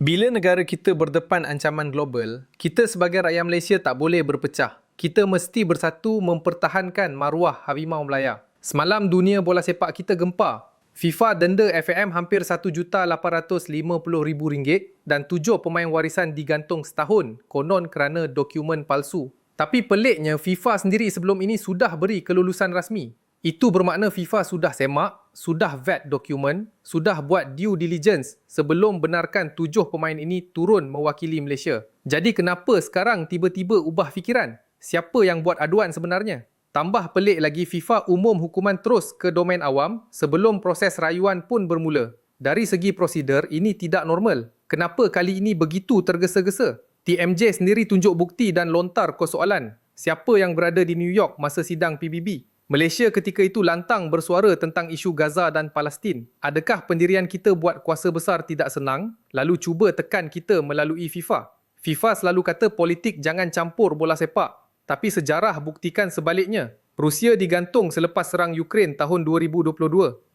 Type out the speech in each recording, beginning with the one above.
Bila negara kita berdepan ancaman global, kita sebagai rakyat Malaysia tak boleh berpecah. Kita mesti bersatu mempertahankan maruah Harimau Melaya. Semalam dunia bola sepak kita gempar. FIFA denda FAM hampir RM1,850,000 dan 7 pemain warisan digantung setahun konon kerana dokumen palsu. Tapi peliknya FIFA sendiri sebelum ini sudah beri kelulusan rasmi. Itu bermakna FIFA sudah semak, sudah vet dokumen, sudah buat due diligence sebelum benarkan 7 pemain ini turun mewakili Malaysia. Jadi kenapa sekarang tiba-tiba ubah fikiran? Siapa yang buat aduan sebenarnya? Tambah pelik lagi, FIFA umum hukuman terus ke domain awam sebelum proses rayuan pun bermula. Dari segi prosedur, ini tidak normal. Kenapa kali ini begitu tergesa-gesa? TMJ sendiri tunjuk bukti dan lontar persoalan. Siapa yang berada di New York masa sidang PBB? Malaysia ketika itu lantang bersuara tentang isu Gaza dan Palestin. Adakah pendirian kita buat kuasa besar tidak senang, lalu cuba tekan kita melalui FIFA? FIFA selalu kata politik jangan campur bola sepak. Tapi sejarah buktikan sebaliknya. Rusia digantung selepas serang Ukraine tahun 2022.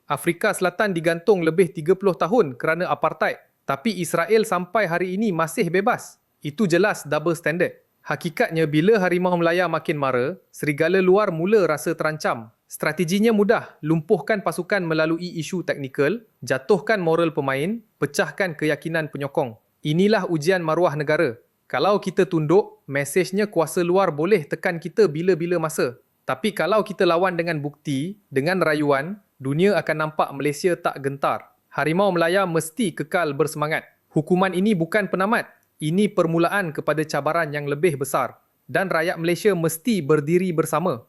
Afrika Selatan digantung lebih 30 tahun kerana apartheid. Tapi Israel sampai hari ini masih bebas. Itu jelas double standard. Hakikatnya bila Harimau Melaya makin mara, serigala luar mula rasa terancam. Strateginya mudah, lumpuhkan pasukan melalui isu teknikal, jatuhkan moral pemain, pecahkan keyakinan penyokong. Inilah ujian maruah negara. Kalau kita tunduk, mesejnya kuasa luar boleh tekan kita bila-bila masa. Tapi kalau kita lawan dengan bukti, dengan rayuan, dunia akan nampak Malaysia tak gentar. Harimau Melaya mesti kekal bersemangat. Hukuman ini bukan penamat. Ini permulaan kepada cabaran yang lebih besar. Dan rakyat Malaysia mesti berdiri bersama.